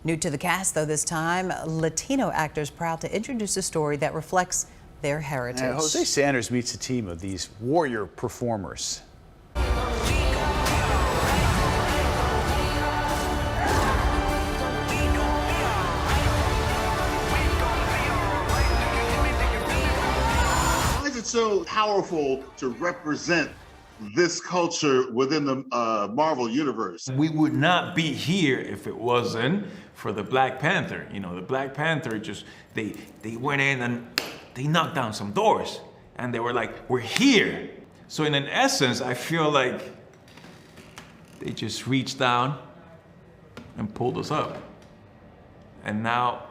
New to the cast, though, this time, Latino actors proud to introduce a story that reflects their heritage.
And Jose Sanders meets a team of these warrior performers.
so powerful to represent this culture within the Marvel universe.
We would not be here if it wasn't for the Black Panther. You know, the Black Panther just, they went in and they knocked down some doors and they were like, we're here. So in essence, I feel like they just reached down and pulled us up. And now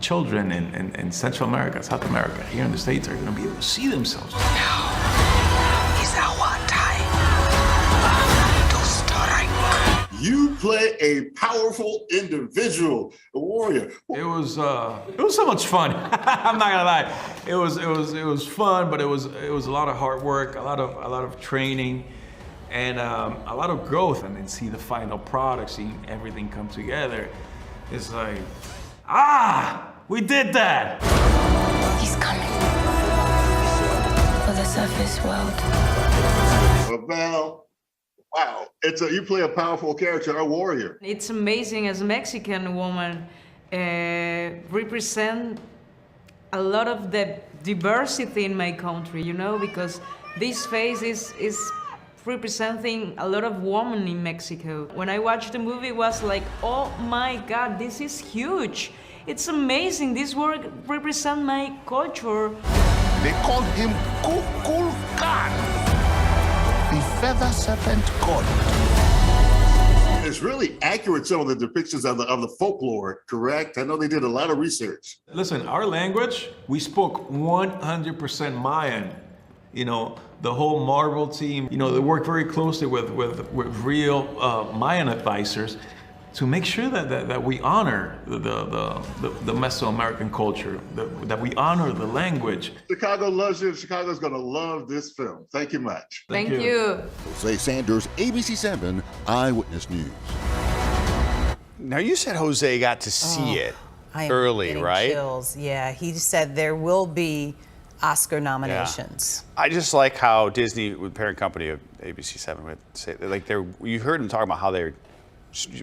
children in Central America, South America, here in the States are gonna be able to see themselves.
Now is our time to strike.
You play a powerful individual, a warrior.
It was so much fun. I'm not gonna lie. It was fun, but it was a lot of hard work, a lot of training, and a lot of growth. And then see the final product, seeing everything come together. It's like, we did that.
He's coming for the surface world.
Well, wow, you play a powerful character, a warrior.
It's amazing as a Mexican woman represent a lot of the diversity in my country, you know, because this face is representing a lot of women in Mexico. When I watched the movie, it was like, oh my God, this is huge. It's amazing. This work represents my culture.
They call him Kukulkan, the feather serpent god.
It's really accurate, some of the depictions of the folklore, correct? I know they did a lot of research.
Listen, our language, we spoke 100% Mayan. You know, the whole Marvel team, you know, they work very closely with real Mayan advisors to make sure that we honor the Mesoamerican culture, that we honor the language.
Chicago loves you, and Chicago's gonna love this film. Thank you much.
Thank you.
Jose Sanders, ABC7 Eyewitness News.
Now, you said Jose got to see it early, right?
Chills. Yeah, he said there will be Oscar nominations.
Yeah. I just like how Disney, with parent company of ABC7, would say, like, you heard them talking about how they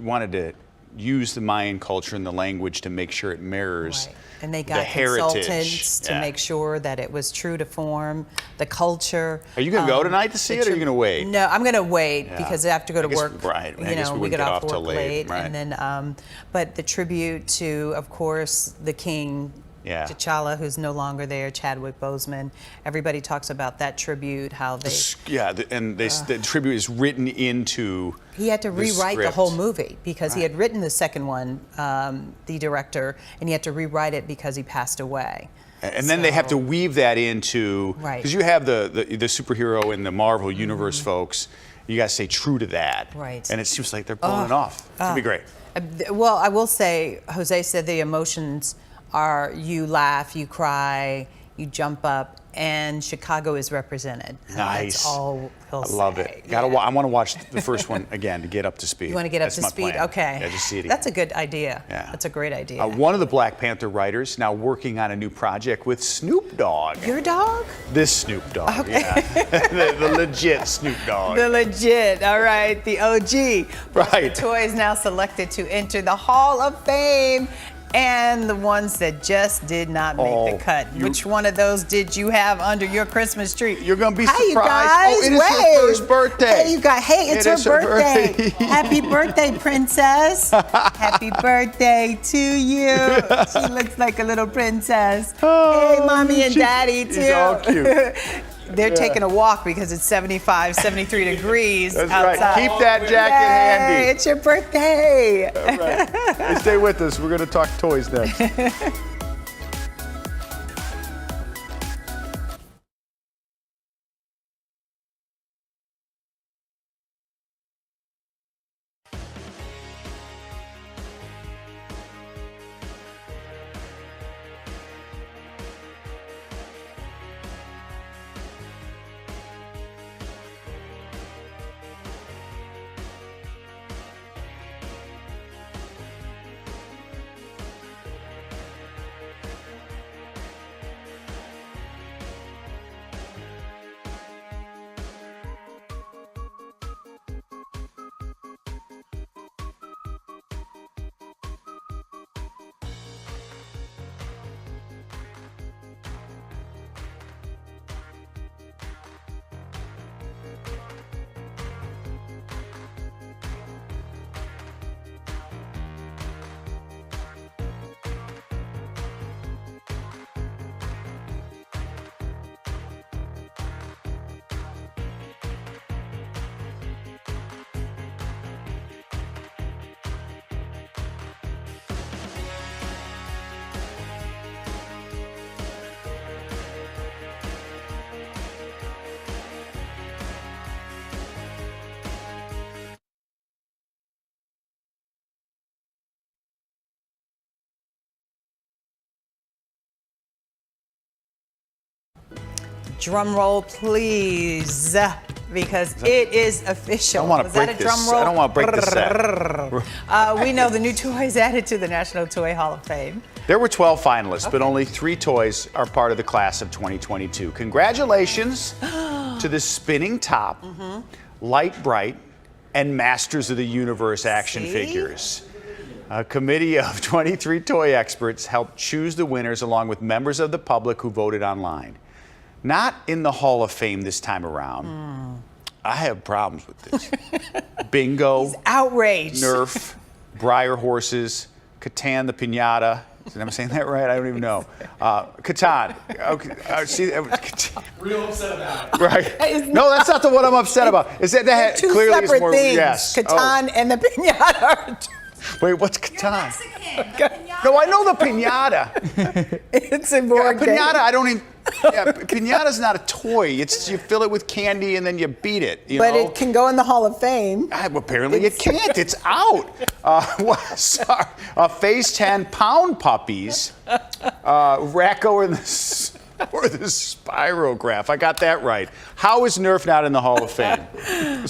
wanted to use the Mayan culture and the language to make sure it mirrors
And they
the
got
heritage.
consultants to make sure that it was true to form, the culture.
Are you going to go tonight to see it, or are you going to wait?
No, I'm going to wait because I have to go to work.
Right.
You know, we get off work late.
Right.
And then, but the tribute to, of course, the king, T'Challa, who's no longer there, Chadwick Boseman. Everybody talks about that tribute, how they...
the tribute is written into
He had to rewrite the
script.
whole movie because he had written the second one, the director, and he had to rewrite it because he passed away.
And then they have to weave that into... Because you have the superhero in the Marvel Universe folks. You got to stay true to that.
Right.
And it seems like they're pulling it off. It's going to be great.
Well, I will say, Jose said the emotions are you laugh, you cry, you jump up, and Chicago is represented.
Nice.
That's all he'll say.
I love it. I want to watch the first one again to get up to speed.
You want to get up to speed? Okay.
Yeah, just see it again.
That's a good idea.
Yeah.
That's a great idea.
One of the Black Panther writers now working on a new project with Snoop Dogg.
Your dog?
This Snoop Dogg, yeah. the legit Snoop Dogg.
The legit, all right, the OG.
Right.
The toys now selected to enter the Hall of Fame. And the ones that just did not make the cut. Which one of those did you have under your Christmas tree?
You're going to be
surprised.
You guys. Oh, it is her first birthday.
Hey, you got. Hey, it's her birthday. Happy birthday, princess. Happy birthday to you. She looks like a little princess. Hey, mommy and daddy, too.
She's all cute.
They're taking a walk because it's 75, 73 degrees
That's
outside.
right. Keep that jacket handy.
It's your birthday.
All right. Hey, stay with us. We're going to talk toys next.
Drum roll, please, because it is official.
I don't want to
Was that
break
a
this.
drum roll?
I don't want to break the set.
We know the new toys added to the National Toy Hall of Fame.
There were 12 finalists, but only 3 toys are part of the class of 2022. Congratulations to the Spinning Top, Light Bright, and Masters of the Universe action figures. A committee of 23 toy experts helped choose the winners along with members of the public who voted online. Not in the Hall of Fame this time around. I have problems with this. Bingo.
He's outraged.
Nerf, Briar Horses, Catan the Pinata. Am I saying that right? I don't even know. Catan. Okay, see,
Real upset about it.
right. No, that's not the one I'm upset about. Is that
Two
clearly
separate
is more?
things.
Yes.
Catan and the pinata are
Wait, what's Catan? No, I know the pinata.
It's a board game.
Pinata, I don't even. Yeah, pinata's not a toy. It's you fill it with candy and then you beat it.
But it can go in the Hall of Fame.
Apparently it can't. It's out. Sorry. Phase 10 pound puppies. Racco or the Spirograph. I got that right. How is Nerf not in the Hall of Fame?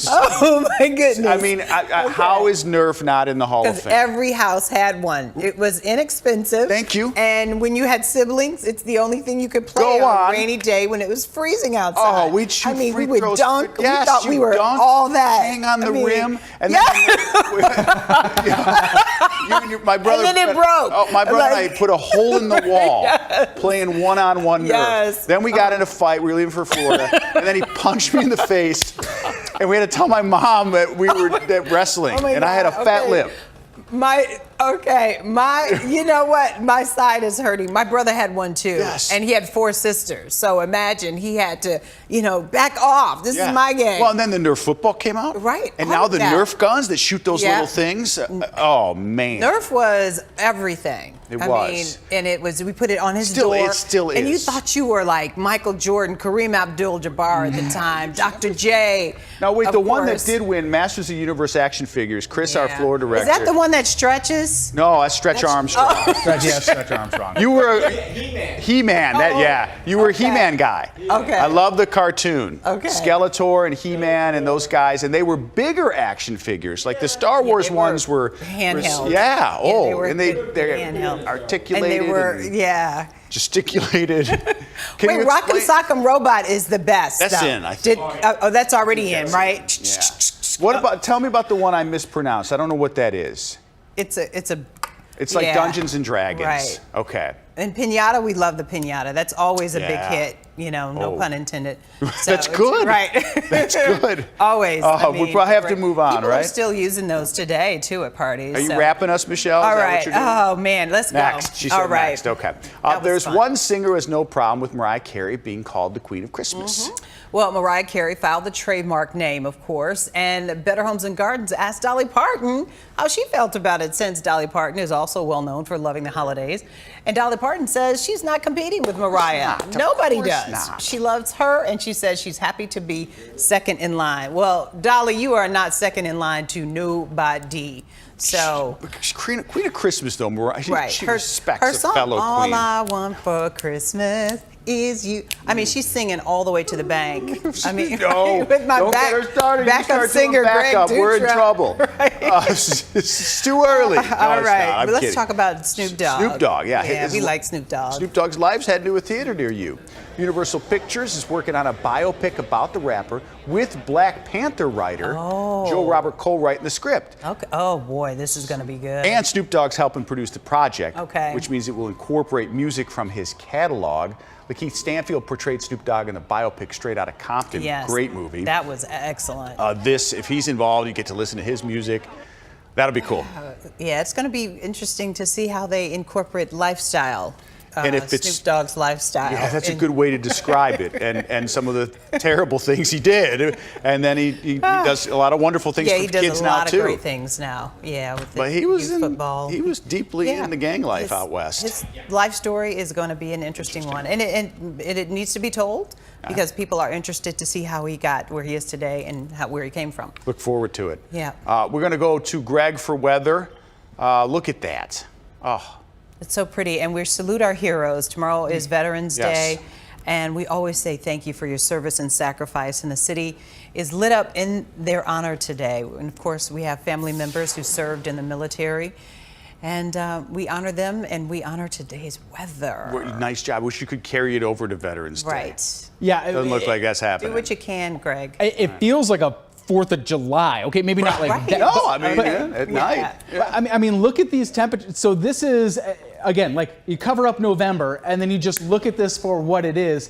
Oh my goodness.
I mean, how is Nerf not in the Hall of
Because
Fame?
every house had one. It was inexpensive.
Thank you.
And when you had siblings, it's the only thing you could play
Go
on
on.
a rainy day when it it was freezing outside.
Oh, we'd shoot
we
free
would
throws.
dunk.
Yes,
we thought we
you
were
dunk,
all that.
hang on the
I mean,
rim, and
yeah.
then my brother.
And then it broke.
Oh, my brother and I put a hole in the wall, playing one-on-one Nerf.
Yes.
Then we got in a fight. We were leaving for Florida, and then he punched me in the face, and we had to tell my mom that we were wrestling,
Oh my
and I had a
God,
fat
okay.
lip.
You know what? My side is hurting. My brother had one too.
Yes.
And he had 4 sisters. So imagine he had to, back off. This is my game.
Well, and then the Nerf football came out.
Right.
And
all
now
of
the
that.
Nerf guns that shoot those
Yeah.
little things. Oh, man.
Nerf was everything.
It
I
was.
mean, and it was, we put it on his
Still,
door.
it still
And you
is.
thought you were like Michael Jordan, Kareem Abdul-Jabbar at the time, Dr. J.
Now, wait,
of
the one that
course.
did win Masters of the Universe action figures, Chris, our floor
Is
director.
that the one that stretches?
No, that's Stretch Armstrong.
Stretch Armstrong.
You were a He-Man. You were a He-Man guy.
Okay.
I love the cartoon.
Okay.
Skeletor and He-Man and those guys, and they were bigger action figures. Like the Star Wars ones were
handheld.
Yeah.
Yeah,
Oh,
they were
and they
handheld.
articulated.
And they were,
and gesticulated. Can
Wait,
you
Rock'em
explain-
Sock'em Robot is the best.
That's
though.
in, I think.
That's already in, right?
Yeah. What about? Tell me about the one I mispronounced. I don't know what that is.
It's
like
yeah.
Dungeons and Dragons.
Right.
Okay.
And pinata, we love the pinata. That's always a big
Yeah.
hit. No pun intended. So
That's
it's-
good.
Right.
That's good.
Always.
We probably have to move on,
People
right?
are still using those today too at parties.
Are you wrapping us, Michelle?
All
Is that
right.
what you're doing?
Oh man, let's
Next.
go.
She said
All right.
next. Okay.
That was
There's
fun.
one singer who has no problem with Mariah Carey being called the Queen of Christmas.
Well, Mariah Carey filed the trademark name, of course, and Better Homes and Gardens asked Dolly Parton how she felt about it, since Dolly Parton is also well known for loving the holidays. And Dolly Parton says she's not competing with Mariah. Nobody does.
not.
She loves her, and she says she's happy to be second in line. Well, Dolly, you are not second in line to nobody. So,
Queen of Christmas, though, Mariah,
right.
she
her
respects
song,
a fellow
All
queen.
I Want for Christmas is You. I mean, she's singing all the way to the bank. I mean,
No,
with my
don't get her started. You
backup
start doing
singer,
backup,
Greg
we're in
Dutra.
trouble. It's too early. No,
All
it's
right,
not. I'm
but let's
kidding.
talk about Snoop Dogg.
Snoop Dogg, yeah.
Yeah,
His
we like Snoop Dogg.
Snoop Dogg's Lives head to a theater near you. Universal Pictures is working on a biopic about the rapper with Black Panther writer Joe Robert Cole writing the script.
Okay. Oh boy, this is going to be good.
And Snoop Dogg's helping produce the project,
Okay.
which means it will incorporate music from his catalog. Lakeith Stanfield portrayed Snoop Dogg in the biopic Straight Outta Compton.
Yes,
Great movie.
That was excellent.
If he's involved, you get to listen to his music. That'll be cool.
Yeah, it's going to be interesting to see how they incorporate lifestyle.
And if it's
Snoop Dogg's lifestyle.
Yeah, that's a good way to describe it, and some of the terrible things he did, and then he does a lot of wonderful things
Yeah,
for
he
the
does
kids
a
now
lot
too.
of great things now. Yeah, with the
But he was
youth football.
He was deeply in the gang life out west.
His life story is going to be an interesting one, and it needs to be told because people are interested to see how he got where he is today and where he came from.
Look forward to it.
Yeah.
We're going to go to Greg for weather. Look at that. Oh.
It's so pretty, and we salute our heroes. Tomorrow is Veterans
Yes.
Day, And we always say thank you for your service and sacrifice. And the city is lit up in their honor today. And of course, we have family members who served in the military. And we honor them, and we honor today's weather.
Nice job. Wish you could carry it over to Veterans Day.
Right.
Yeah.
Doesn't look like that's happening.
Do what you can, Greg.
It feels like a 4th of July. Okay, maybe not like that.
No, I mean, at night.
Yeah. I mean, look at these temperatures. So this is, again, like you cover up November, and then you just look at this for what it is.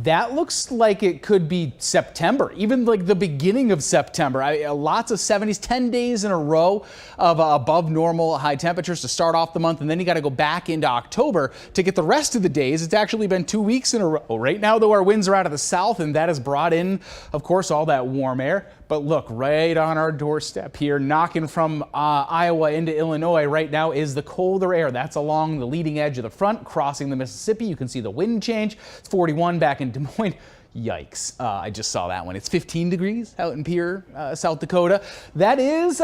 That looks like it could be September, even like the beginning of September. Lots of 70s, 10 days in a row of above normal high temperatures to start off the month. And then you got to go back into October to get the rest of the days. It's actually been 2 weeks in a row. Right now, though, our winds are out of the south, and that has brought in, of course, all that warm air. But look, right on our doorstep here, knocking from Iowa into Illinois right now is the colder air. That's along the leading edge of the front, crossing the Mississippi. You can see the wind change. It's 41 back in Des Moines. Yikes. I just saw that one. It's 15 degrees out in Pierre, South Dakota. That is,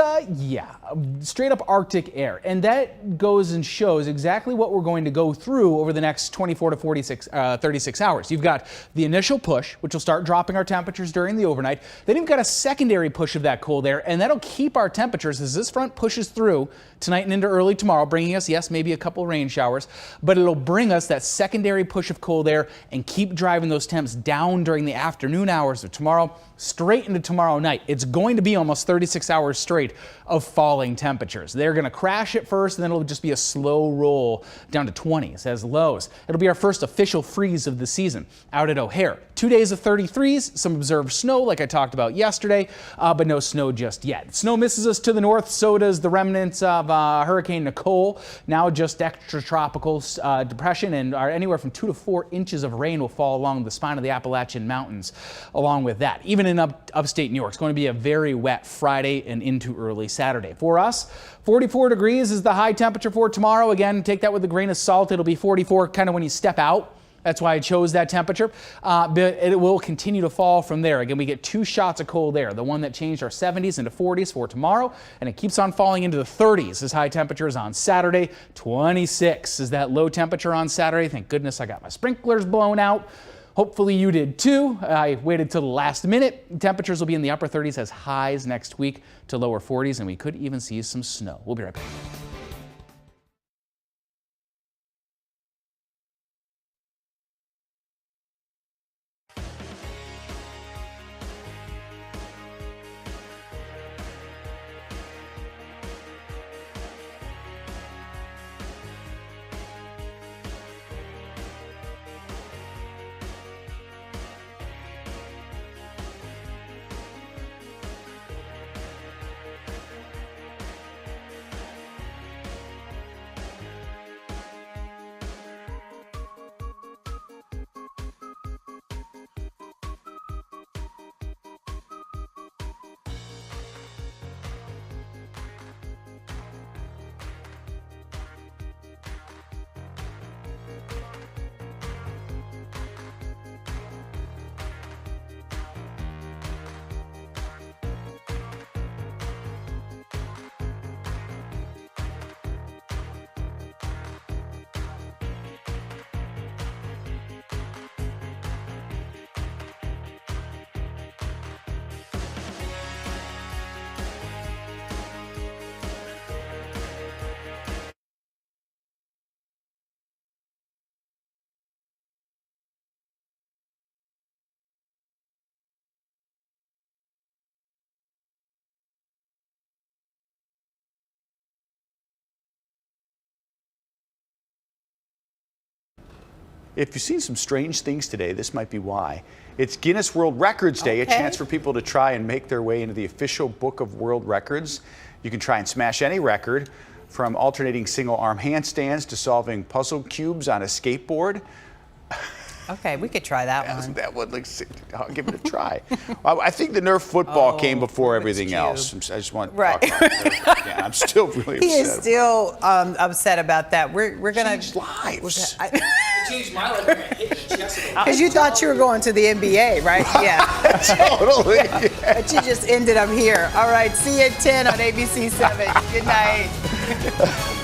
straight up Arctic air. And that goes and shows exactly what we're going to go through over the next 24 to 36 hours. You've got the initial push, which will start dropping our temperatures during the overnight. Then you've got a secondary push of that cold air, and that'll keep our temperatures as this front pushes through tonight and into early tomorrow, bringing us, yes, maybe a couple rain showers, but it'll bring us that secondary push of cold air and keep driving those temps down during the afternoon hours of tomorrow, straight into tomorrow night. It's going to be almost 36 hours straight of falling temperatures. They're going to crash at first, and then it'll just be a slow roll down to 20s as lows. It'll be our first official freeze of the season out at O'Hare. 2 days of 33s, some observed snow like I talked about yesterday, but no snow just yet. Snow misses us to the north, so does the remnants of Hurricane Nicole, now just extratropical depression, and anywhere from 2 to 4 inches of rain will fall along the spine of the Appalachian Mountains along with that. Even in upstate New York, it's going to be a very wet Friday and into early Saturday. For us, 44 degrees is the high temperature for tomorrow. Again, take that with a grain of salt. It'll be 44 kind of when you step out. That's why I chose that temperature, but it will continue to fall from there. Again, we get 2 shots of cold air, the one that changed our 70s into 40s for tomorrow, and it keeps on falling into the 30s as high temperatures on Saturday. 26 is that low temperature on Saturday. Thank goodness I got my sprinklers blown out. Hopefully you did too. I waited till the last minute. Temperatures will be in the upper 30s as highs next week to lower 40s, and we could even see some snow. We'll be right back.
If you've seen some strange things today, this might be why. It's Guinness World Records Day, a chance for people to try and make their way into the official Book of World Records. You can try and smash any record, from alternating single-arm handstands to solving puzzle cubes on a skateboard.
Okay, we could try that one.
That one looks, I'll give it a try. I think the Nerf football came before everything else. I just want to talk about that. Yeah, I'm still really upset.
He is still upset about that. We're gonna
change lives.
Changed my life when I hit the chest.
Because you thought you were going to the NBA, right? Yeah.
Totally.
But you just ended up here. All right, see you at 10 on ABC 7. Good night.